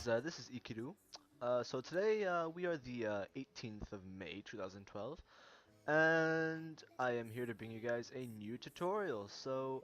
guys, this is Ikiru. So today we are the 18th of May 2012, and I am here to bring you guys a new tutorial. So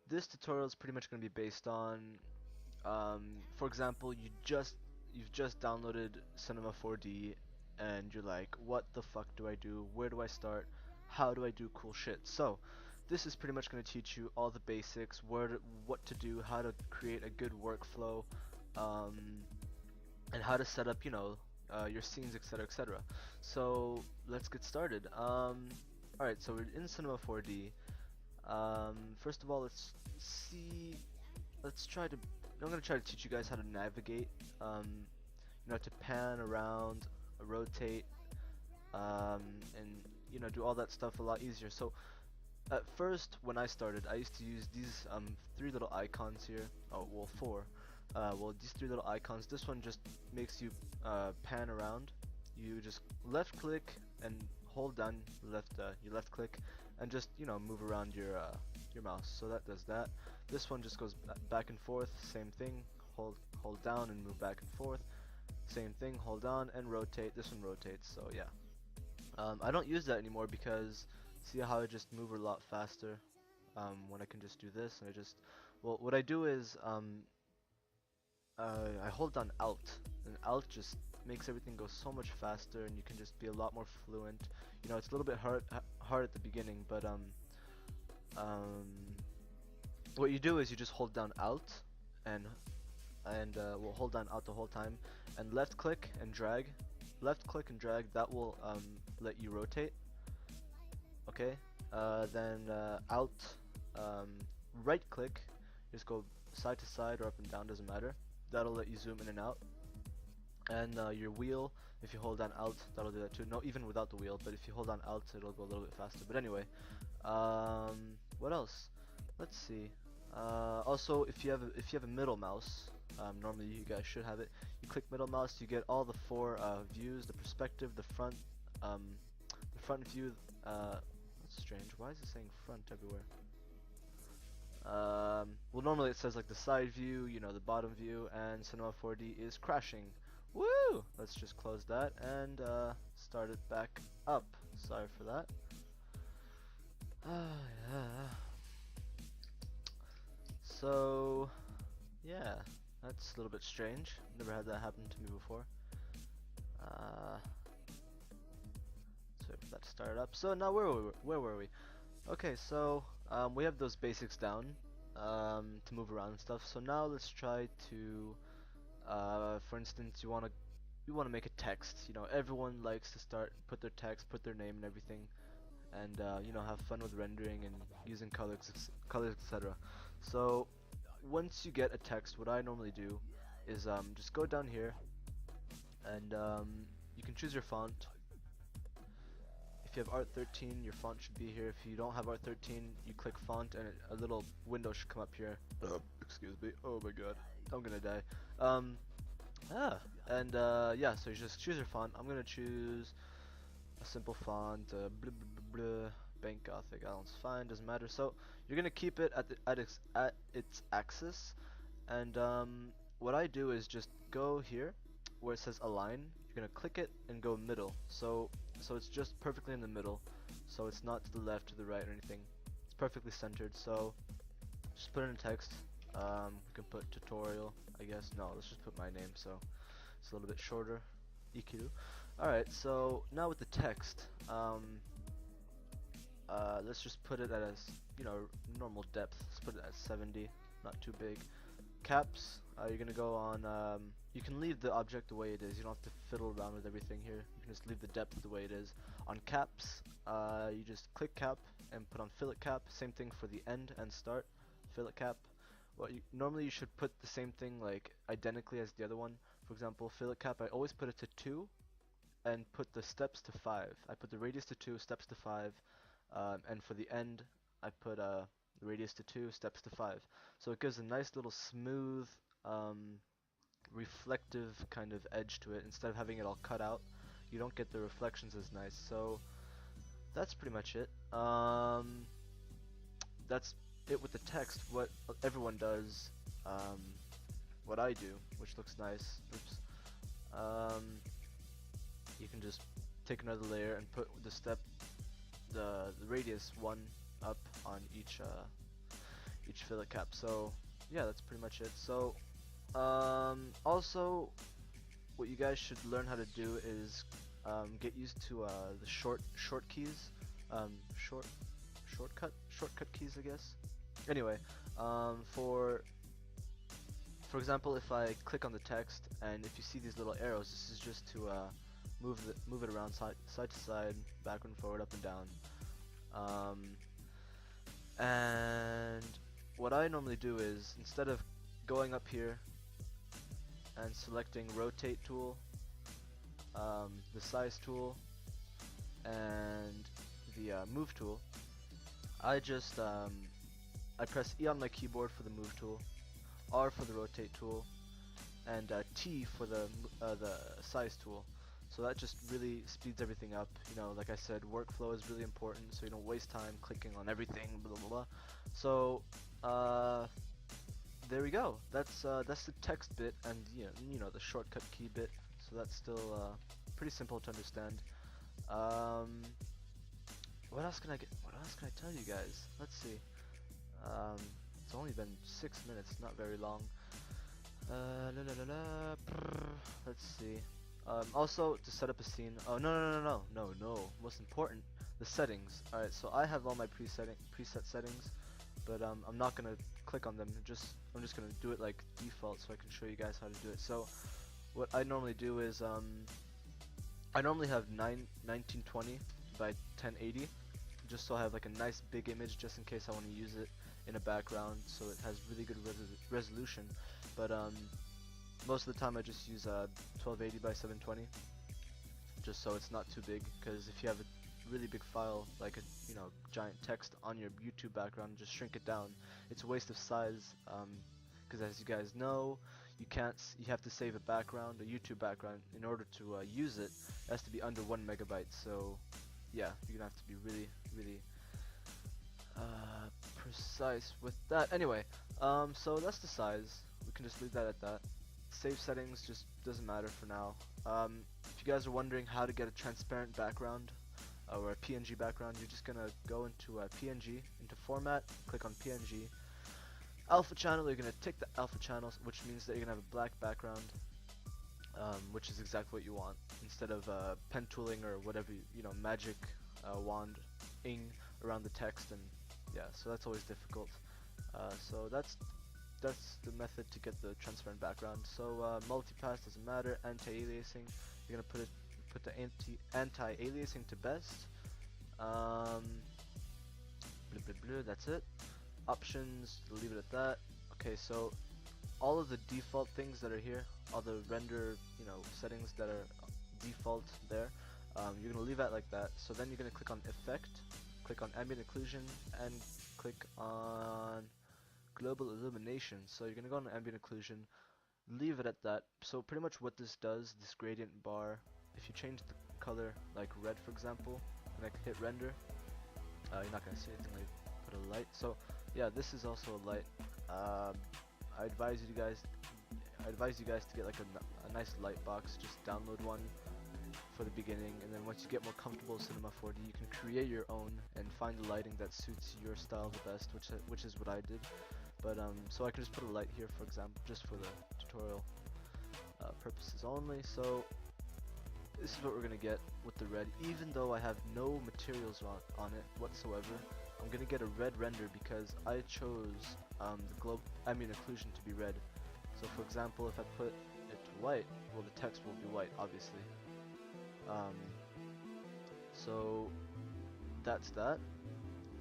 this tutorial is pretty much going to be based on, for example, you've just downloaded Cinema 4D, and you're like, what the fuck do I do? Where do I start? How do I do cool shit? So this is pretty much going to teach you all the basics, what to do, how to create a good workflow. Um, and how to set up, your scenes, etc., etc. So let's get started. All right, so we're in Cinema 4D. First of all, see. Let's try to. I'm gonna try to teach you guys how to navigate. To pan around, rotate, and do all that stuff a lot easier. So at first, when I started, I used to use these three little icons here. Oh, well, four. Well, these three little icons. This one just makes you pan around. You just left click and hold down you left click and just move around your mouse. So that does that. This one just goes back and forth. Same thing. Hold down and move back and forth. Same thing. Hold down and rotate. This one rotates. So yeah. I don't use that anymore because see how I just move a lot faster when I can just do this. And what I do is I hold down Alt, and Alt just makes everything go so much faster, and you can just be a lot more fluent. It's a little bit hard at the beginning, but what you do is you just hold down Alt, and we'll hold down Alt the whole time, and left click and drag. Left click and drag. That will let you rotate. Okay. Then Alt, right click, just go side to side or up and down, doesn't matter. That'll let you zoom in and out. And your wheel, if you hold down Alt, that'll do that too. No, even without the wheel, but if you hold down Alt, it'll go a little bit faster. But anyway, what else? Let's see. Also, if you have a middle mouse, normally you guys should have it. You click middle mouse, you get all the four views: the perspective, the front view. That's strange. Why is it saying front everywhere? Well, normally it says like the side view, the bottom view, and Cinema 4D is crashing. Woo! Let's just close that and start it back up. Sorry for that. Yeah. So, yeah, that's a little bit strange. Never had that happen to me before. Let's wait for that to start up. So now where were we? Okay, so we have those basics down to move around and stuff. So now let's try to, for instance, you wanna make a text. Everyone likes to put their text, put their name and everything, and have fun with rendering and using colors, etc. So once you get a text, what I normally do is just go down here, and you can choose your font. If you have Art 13, your font should be here. If you don't have Art 13, you click font and a little window should come up here. Excuse me. Oh my god. I'm gonna die. Yeah, so you just choose your font. I'm gonna choose a simple font, Bank Gothic. That one's fine, doesn't matter. So you're gonna keep it at its axis, and what I do is just go here where it says align. You're gonna click it and go middle. So it's just perfectly in the middle, so it's not to the left, to the right, or anything. It's perfectly centered. So just put in a text. We can put tutorial, I guess. No, let's just put my name, so it's a little bit shorter. Ikiru. Alright, so now with the text, let's just put it at a normal depth. Let's put it at 70, not too big. Caps, you're gonna go on, you can leave the object the way it is. You don't have to fiddle around with everything here. You can just leave the depth the way it is. On caps, you just click cap and put on fillet cap. Same thing for the end and start, fillet cap. Normally you should put the same thing like identically as the other one. For example, fillet cap, I always put it to 2 and put the steps to 5. I put the radius to 2, steps to 5, and for the end, I put the radius to 2, steps to 5. So it gives a nice little smooth, reflective kind of edge to it. Instead of having it all cut out, you don't get the reflections as nice. So that's pretty much it. That's it with the text. What everyone does, what I do, which looks nice. Oops. Um, you can just take another layer and put the radius 1 up on each fillet cap. So yeah, that's pretty much it. So also, what you guys should learn how to do is get used to the short keys, short shortcut keys, I guess. Anyway, for example, if I click on the text and if you see these little arrows, this is just to move it around side to side, backward and forward, up and down. And what I normally do is, instead of going up here and selecting rotate tool, the size tool, and the move tool, I just I press E on my keyboard for the move tool, R for the rotate tool, and T for the size tool. So that just really speeds everything up. You know, like I said, workflow is really important, so you don't waste time clicking on everything, blah blah blah. So there we go. That's the text bit, and you know the shortcut key bit. So that's still pretty simple to understand. What else can I tell you guys? Let's see. It's only been 6 minutes, not very long. Let's see. Also, to set up a scene. Oh no. Most important, the settings. All right, so I have all my preset settings, but I'm not gonna click on them. I'm just gonna do it like default, so I can show you guys how to do it. So, what I normally do is I normally have 1920 by 1080, just so I have like a nice big image, just in case I want to use it in a background, so it has really good resolution. But most of the time I just use 1280 by 720, just so it's not too big. Because if you have a really big file, like a giant text on your YouTube background, just shrink it down. It's a waste of size. Because as you guys know, you have to save a background, a YouTube background, in order to use it. It has to be under 1 megabyte. So yeah, you're gonna have to be really precise with that. Anyway, so that's the size. We can just leave that at that. Save settings just doesn't matter for now. If you guys are wondering how to get a transparent background or a PNG background, you're just gonna go into PNG, into format, click on PNG. Alpha channel, you're gonna tick the alpha channels, which means that you're gonna have a black background, which is exactly what you want, instead of pen tooling or whatever, magic wand-ing around the text. And yeah, so that's always difficult. So that's the method to get the transparent background. So multipass doesn't matter. Anti-aliasing, you're gonna put the anti-aliasing to best. That's it. Options, leave it at that. Okay, so all of the default things that are here, all the render settings that are default there, you're gonna leave that like that. So then you're gonna click on effect, click on ambient occlusion, and click on global illumination. So you're gonna go on ambient occlusion, leave it at that. So pretty much what this does, this gradient bar, if you change the color, like red for example, and I hit render, you're not gonna see anything. Like put a light. So yeah, this is also a light. I advise you guys to get like a nice light box. Just download one for the beginning, and then once you get more comfortable with Cinema 4D, you can create your own and find the lighting that suits your style the best, which is what I did. But so I can just put a light here, for example, just for the tutorial purposes only. So this is what we're gonna get with the red. Even though I have no materials on it whatsoever, I'm gonna get a red render because I chose the ambient occlusion to be red. So for example, if I put it to white, well, the text will be white, obviously. So that's that.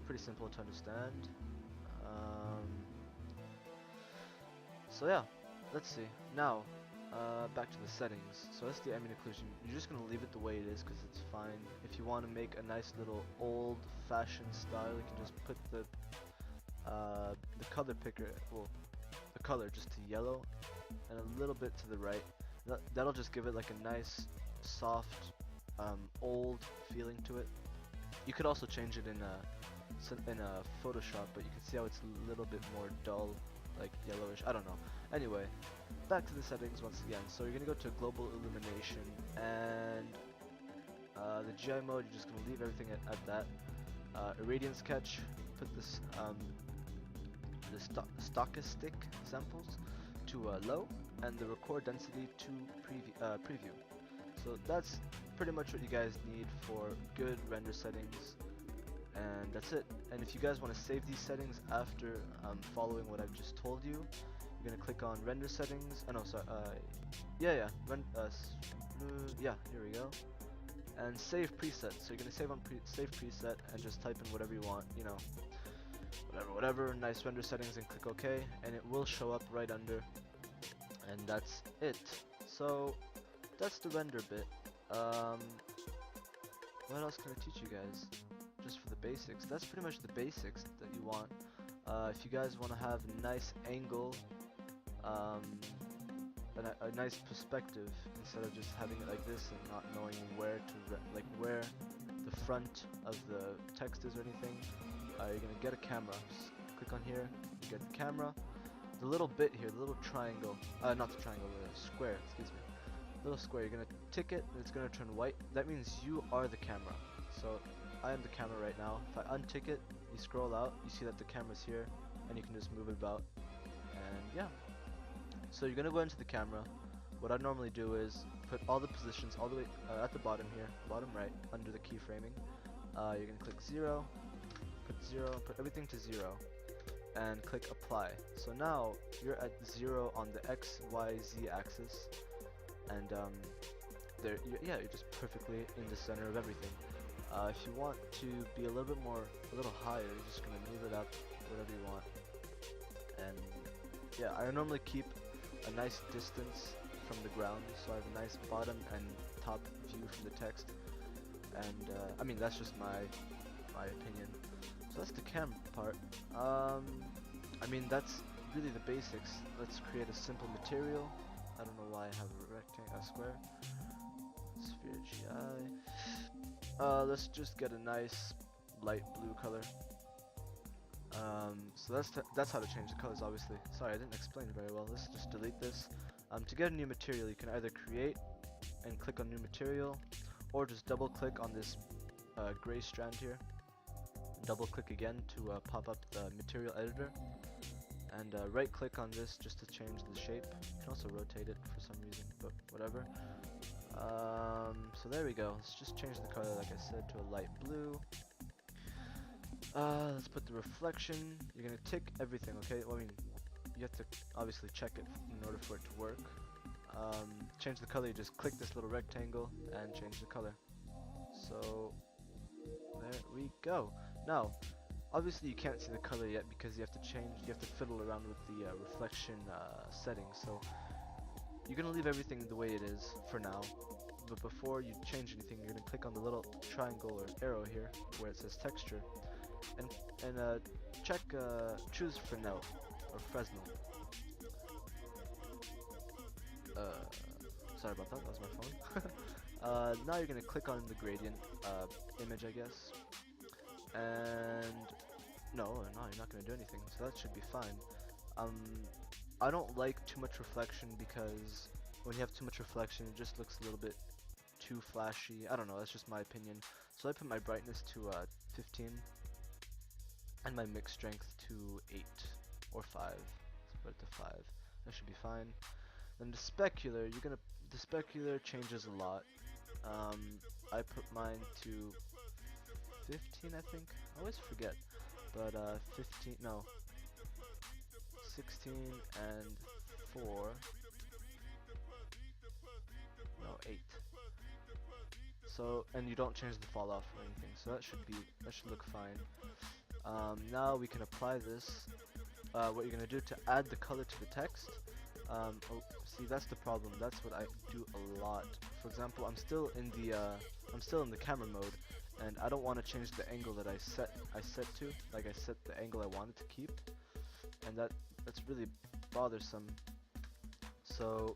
Pretty simple to understand. So yeah, let's see. Now, back to the settings. So that's the ambient occlusion. You're just gonna leave it the way it is because it's fine. If you want to make a nice little old-fashioned style, you can just put the color picker, well, the color just to yellow, and a little bit to the right. That'll just give it like a nice, soft, old feeling to it. You could also change it in Photoshop, but you can see how it's a little bit more dull, like yellowish. I don't know. Anyway, back to the settings once again. So you're gonna go to global illumination, and the GI mode, you're just gonna leave everything at that. Irradiance sketch, put this the stochastic samples to low, and the record density to preview. So that's pretty much what you guys need for good render settings, and that's it. And if you guys want to save these settings after following what I've just told you, you're gonna click on render settings. Oh no, sorry. Yeah. Yeah. Here we go. And save preset. So you're gonna save on save preset and just type in whatever you want. You know, whatever. Nice render settings, and click OK, and it will show up right under. And that's it. So that's the render bit. What else can I teach you guys? Just for the basics. That's pretty much the basics that you want. If you guys want to have a nice angle, a nice perspective, instead of just having it like this and not knowing where to where the front of the text is or anything, you're gonna get a camera. Just click on here, you get the camera. The little bit here, the little triangle, not the triangle, the square, excuse me. Little square, you're gonna tick it, and it's gonna turn white. That means you are the camera. So I am the camera right now. If I untick it, you scroll out, you see that the camera's here, and you can just move it about. And yeah. So you're gonna go into the camera. What I normally do is put all the positions all the way at the bottom here, bottom right, under the keyframing. You're gonna click 0, put everything to 0, and click apply. So now you're at 0 on the X, Y, Z axis, and you're just perfectly in the center of everything. If you want to be a little higher, you're just gonna move it up, whatever you want. And yeah, I normally keep a nice distance from the ground, so I have a nice bottom and top view from the text. And I mean, that's just my opinion. So that's the cam part. I mean, that's really the basics. Let's create a simple material. I don't know why I have a square. Sphere GI. Let's just get a nice light blue color. So that's how to change the colors, obviously. Sorry, I didn't explain it very well. Let's just delete this. To get a new material, you can either create and click on new material, or just double click on this gray strand here. Double click again to pop up the material editor, and right click on this just to change the shape. You can also rotate it for some reason, but whatever. So there we go. Let's just change the color, like I said, to a light blue. Let's put the reflection. You're gonna tick everything, okay? Well, I mean, you have to obviously check it in order for it to work. Change the color, you just click this little rectangle and change the color. So there we go. Now, obviously you can't see the color yet because you have to fiddle around with the reflection settings. So you're gonna leave everything the way it is for now. But before you change anything, you're gonna click on the little triangle or arrow here where it says texture, and choose Fresnel or Fresnel. Sorry about that. That was my phone. Now you're gonna click on the gradient image, I guess. And no, you're not gonna do anything. So that should be fine. I don't like too much reflection because when you have too much reflection, it just looks a little bit too flashy. I don't know. That's just my opinion. So I put my brightness to 15 and my mix strength to 8 or 5. Let's put it to 5. That should be fine. Then the specular, the specular changes a lot. I put mine to 15, I think. I always forget, but 15, no, 16 and 4, no, 8. So, and you don't change the fall off or anything, so that should look fine. Now we can apply this. What you're gonna do to add the color to the text. Oh, see, that's the problem. That's what I do a lot. For example, I'm still in the camera mode, and I don't want to change the angle that I set to. Like, I set the angle I wanted to keep, and that's really bothersome. So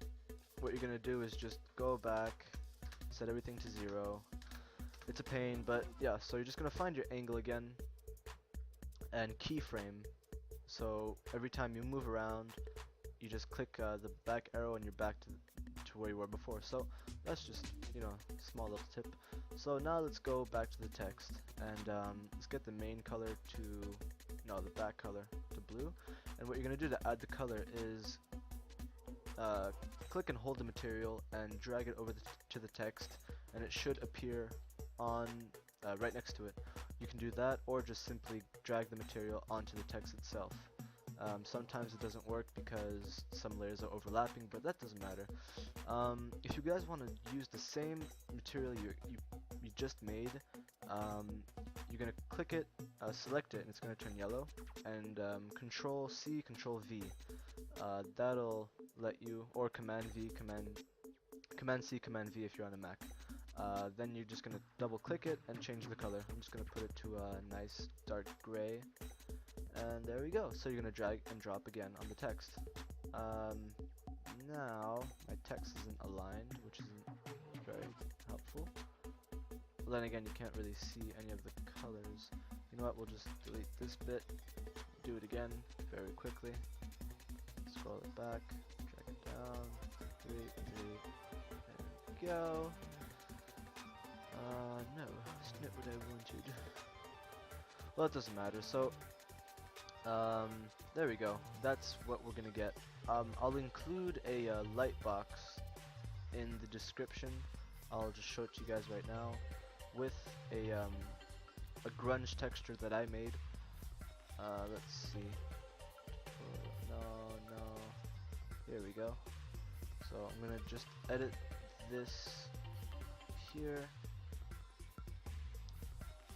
what you're gonna do is just go back, set everything to 0. It's a pain, but yeah. So you're just gonna find your angle again and keyframe. So every time you move around, you just click the back arrow and you're back to where you were before. So that's just, you know, small little tip. So now let's go back to the text and let's get the main color to, no, the back color to blue. And what you're gonna do to add the color is click and hold the material and drag it over to the text, and it should appear on right next to it. You can do that, or just simply drag the material onto the text itself. Sometimes it doesn't work because some layers are overlapping, but that doesn't matter. If you guys want to use the same material you just made, you're gonna click it, select it, and it's gonna turn yellow. And Control C, Control V. That'll let you, or Command V, Command C, Command V if you're on a Mac. Then you're just gonna double click it and change the color. I'm just gonna put it to a nice dark gray. And there we go. So you're gonna drag and drop again on the text. Now my text isn't aligned, which isn't very helpful. Well, then again, you can't really see any of the colors. You know what? We'll just delete this bit. Do it again very quickly. Scroll it back. Drag it down. Delete. There we go. No, it's not what I wanted. Well, it doesn't matter. So, there we go. That's what we're gonna get. I'll include a light box in the description. I'll just show it to you guys right now with a grunge texture that I made. Let's see. No. Here we go. So I'm gonna just edit this here.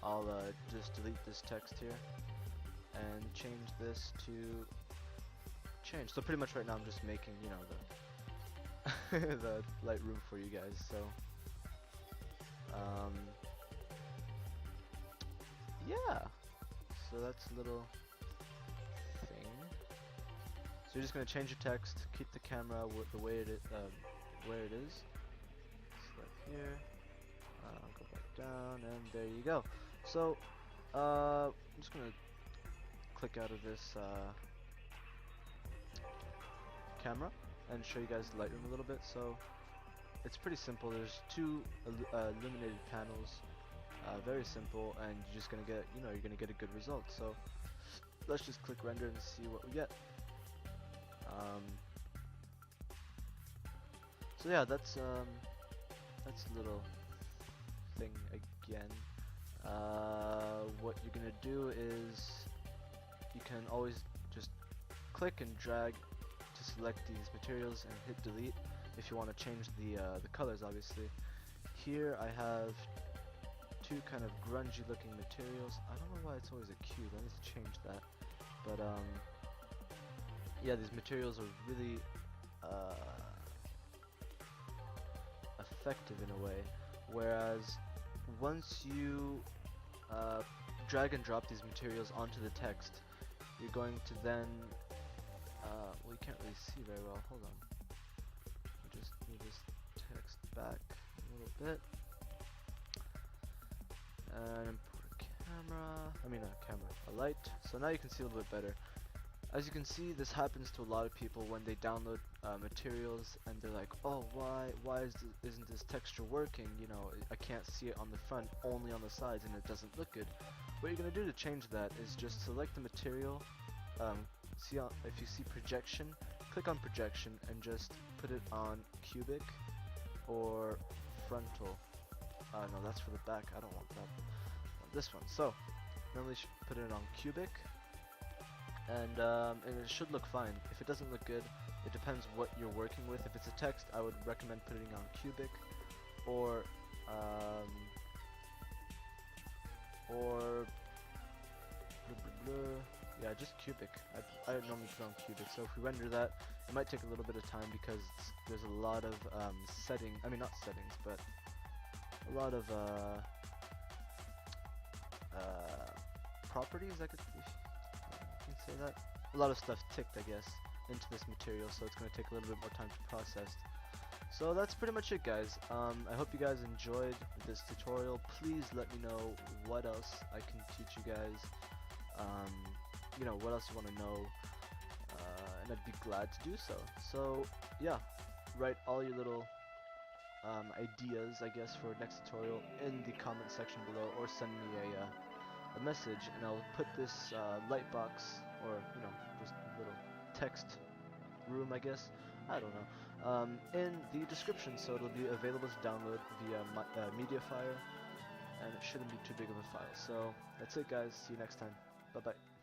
I'll just delete this text here and change this to change. So pretty much right now I'm just making, you know, the the Lightroom for you guys. So yeah. So that's a little thing. So you're just gonna change your text, keep the camera the way it is, where it is. Select here. Go back down, and there you go. So, I'm just gonna click out of this camera and show you guys Lightroom a little bit. So, it's pretty simple. There's two illuminated panels, very simple, and you're just gonna get, you know, you're gonna get a good result. So, let's just click render and see what we get. So yeah, that's a little thing again. What you're gonna do is you can always just click and drag to select these materials and hit delete if you want to change the colors. Obviously, here I have two kind of grungy looking materials. I don't know why it's always a cube. I need to change that. But yeah, these materials are really effective in a way, whereas once you drag and drop these materials onto the text, you're going to then well, you can't really see very well, hold on, I'll just move this text back a little bit and import a light, so now you can see a little bit better. As you can see, this happens to a lot of people when they download materials and they're like, oh, why isn't this texture working? You know, I can't see it on the front, only on the sides, and it doesn't look good. What you're gonna do to change that is just select the material, if you see projection, click on projection and just put it on cubic or frontal. No, that's for the back, I don't want that. I want this one. So, normally you should put it on cubic. And it should look fine. If it doesn't look good, it depends what you're working with. If it's a text, I would recommend putting it on cubic, or yeah, just cubic. I normally put it on cubic. So if we render that, it might take a little bit of time because there's a lot of not settings, but a lot of properties, I could say that. A lot of stuff ticked, I guess, into this material, so it's going to take a little bit more time to process. So that's pretty much it, guys. I hope you guys enjoyed this tutorial. Please let me know what else I can teach you guys. You know, what else you want to know. And and I'd be glad to do so. So yeah, write all your little ideas, I guess, for next tutorial in the comment section below, or send me a message, and I'll put this light box, or this little text room, I guess, I don't know, in the description, so it'll be available to download via Mediafire, and it shouldn't be too big of a file. So that's it, guys. See you next time. Bye bye.